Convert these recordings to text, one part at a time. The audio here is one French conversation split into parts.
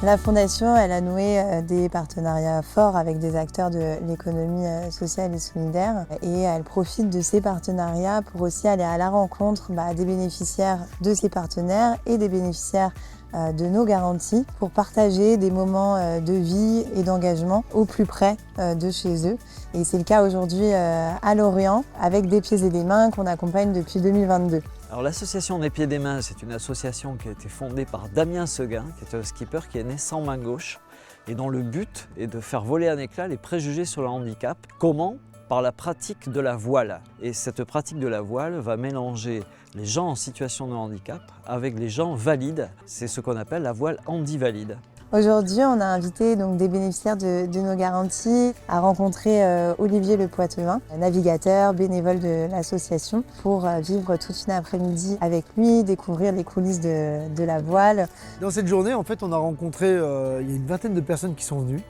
La Fondation, elle a noué des partenariats forts avec des acteurs de l'économie sociale et solidaire et elle profite de ces partenariats pour aussi aller à la rencontre des bénéficiaires de ses partenaires et des bénéficiaires de nos garanties pour partager des moments de vie et d'engagement au plus près de chez eux. Et c'est le cas aujourd'hui à Lorient avec Des Pieds et des Mains qu'on accompagne depuis 2022. Alors l'association Des Pieds et des Mains, c'est une association qui a été fondée par Damien Seguin, qui est un skipper qui est né sans main gauche et dont le but est de faire voler en éclats les préjugés sur le handicap. Comment ? Par la pratique de la voile. Et cette pratique de la voile va mélanger les gens en situation de handicap avec les gens valides. C'est ce qu'on appelle la voile handivalide. Aujourd'hui, on a invité donc des bénéficiaires de nos garanties à rencontrer Olivier Le Poitevin, navigateur, bénévole de l'association, pour vivre toute une après-midi avec lui, découvrir les coulisses de la voile. Dans cette journée, en fait, on a rencontré, il y a une vingtaine de personnes qui sont venues.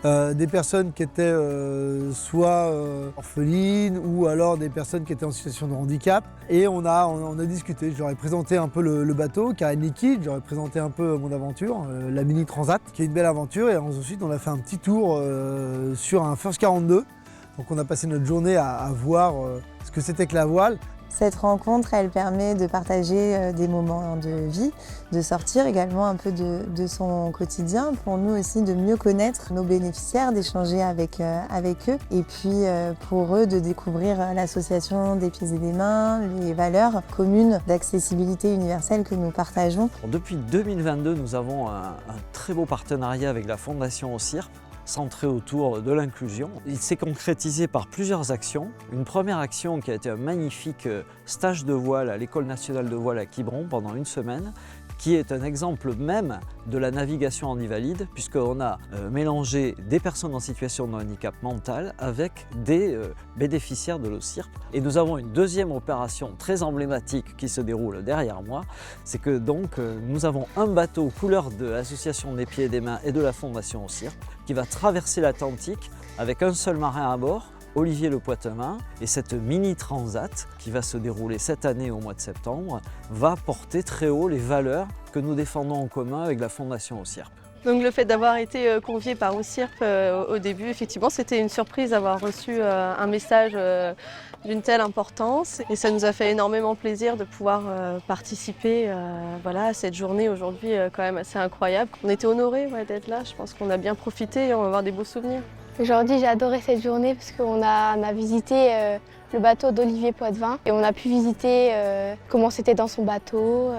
Des personnes qui étaient soit orphelines ou alors des personnes qui étaient en situation de handicap. Et on a discuté. Je leur ai présenté un peu le bateau, Karen Liquide, je leur ai présenté un peu mon aventure, la Mini Transat, qui est une belle aventure. Et ensuite, on a fait un petit tour sur un First 42. Donc on a passé notre journée à voir ce que c'était que la voile. Cette rencontre, elle permet de partager des moments de vie, de sortir également un peu de son quotidien, pour nous aussi de mieux connaître nos bénéficiaires, d'échanger avec eux, et puis pour eux de découvrir l'association Des Pieds et des Mains, les valeurs communes d'accessibilité universelle que nous partageons. Depuis 2022, nous avons un très beau partenariat avec la Fondation OSIRP, centré autour de l'inclusion. Il s'est concrétisé par plusieurs actions. Une première action qui a été un magnifique stage de voile à l'École nationale de voile à Quiberon pendant une semaine, qui est un exemple même de la navigation handivalide, puisqu'on a mélangé des personnes en situation de handicap mental avec des bénéficiaires de l'OSIRP. Et nous avons une deuxième opération très emblématique qui se déroule derrière moi, c'est que donc nous avons un bateau couleur de l'association Des Pieds et des Mains et de la Fondation OSIRP qui va traverser l'Atlantique avec un seul marin à bord, Olivier Le Poitevin, et cette mini transat qui va se dérouler cette année au mois de septembre va porter très haut les valeurs que nous défendons en commun avec la Fondation OSIRP. Donc le fait d'avoir été convié par OSIRP au début, effectivement, c'était une surprise d'avoir reçu un message d'une telle importance et ça nous a fait énormément plaisir de pouvoir participer à cette journée aujourd'hui quand même assez incroyable. On était honorés d'être là, je pense qu'on a bien profité et on va avoir des beaux souvenirs. Aujourd'hui, j'ai adoré cette journée parce qu'on a visité le bateau d'Olivier Poitevin et on a pu visiter comment c'était dans son bateau,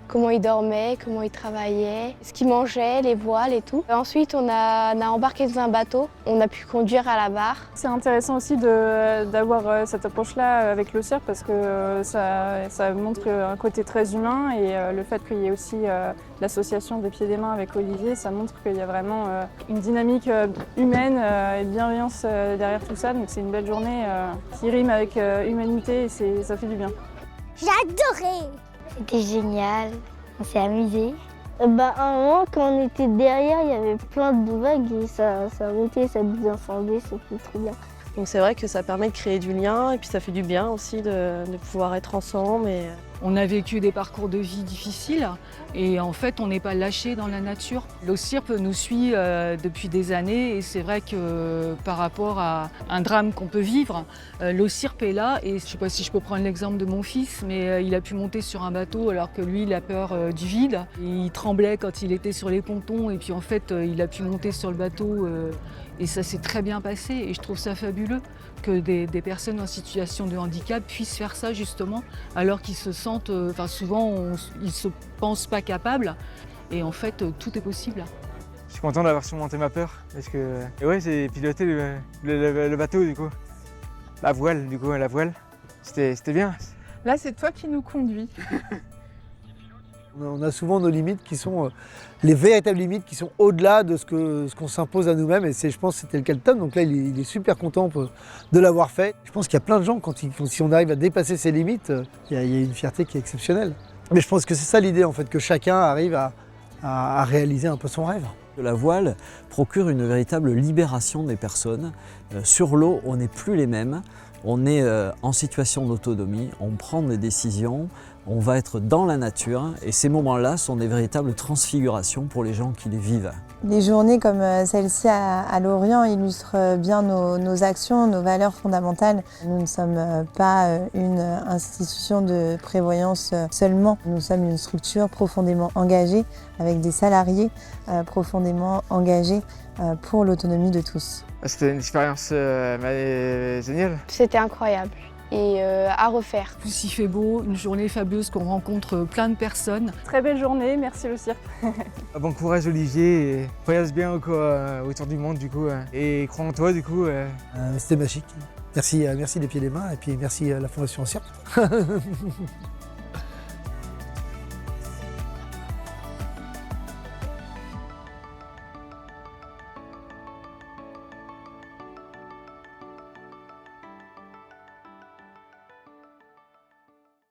comment il dormait, comment il travaillait, ce qu'il mangeait, les voiles et tout. Ensuite, on a embarqué dans un bateau, on a pu conduire à la barre. C'est intéressant aussi d'avoir cette approche-là avec l'OSIRP parce que ça montre un côté très humain et le fait qu'il y ait aussi l'association Des Pieds et des Mains avec Olivier, ça montre qu'il y a vraiment une dynamique humaine et de bienveillance derrière tout ça. Donc c'est une belle journée qui rime avec humanité et ça fait du bien. J'ai adoré! C'était génial, on s'est amusé. À un moment, quand on était derrière, il y avait plein de vagues et ça montait, ça descendait, c'était trop bien. Donc c'est vrai que ça permet de créer du lien et puis ça fait du bien aussi de pouvoir être ensemble. On a vécu des parcours de vie difficiles et en fait on n'est pas lâché dans la nature. L'OSIRP nous suit depuis des années et c'est vrai que par rapport à un drame qu'on peut vivre, l'OSIRP est là et je ne sais pas si je peux prendre l'exemple de mon fils, mais il a pu monter sur un bateau alors que lui il a peur du vide. Et il tremblait quand il était sur les pontons et puis en fait il a pu monter sur le bateau et ça s'est très bien passé et je trouve ça fabuleux que des personnes en situation de handicap puissent faire ça justement alors qu'ils se sentent, souvent ils se pensent pas capables et en fait tout est possible. Je suis content d'avoir surmonté ma peur parce que j'ai piloté le bateau du coup. La voile, c'était bien. Là c'est toi qui nous conduis. On a souvent nos limites qui sont les véritables limites qui sont au-delà de ce qu'on s'impose à nous-mêmes et je pense que c'était le cas de Tom, donc là il est super content de l'avoir fait. Je pense qu'il y a plein de gens, si on arrive à dépasser ses limites, il y a une fierté qui est exceptionnelle. Mais je pense que c'est ça l'idée en fait, que chacun arrive à réaliser un peu son rêve. La voile procure une véritable libération des personnes. Sur l'eau, on n'est plus les mêmes. On est en situation d'autonomie, on prend des décisions, On va être dans la nature et ces moments-là sont des véritables transfigurations pour les gens qui les vivent. Les journées comme celle-ci à Lorient illustrent bien nos actions, nos valeurs fondamentales. Nous ne sommes pas une institution de prévoyance seulement. Nous sommes une structure profondément engagée avec des salariés profondément engagés pour l'autonomie de tous. C'était une expérience géniale. C'était incroyable et à refaire. Plus il fait beau, une journée fabuleuse qu'on rencontre plein de personnes. Très belle journée, merci le cirque. Bon courage Olivier, et voyage bien autour du monde du coup, et crois en toi du coup. C'était magique. Merci les Pieds et les Mains et puis merci la Fondation Cirque.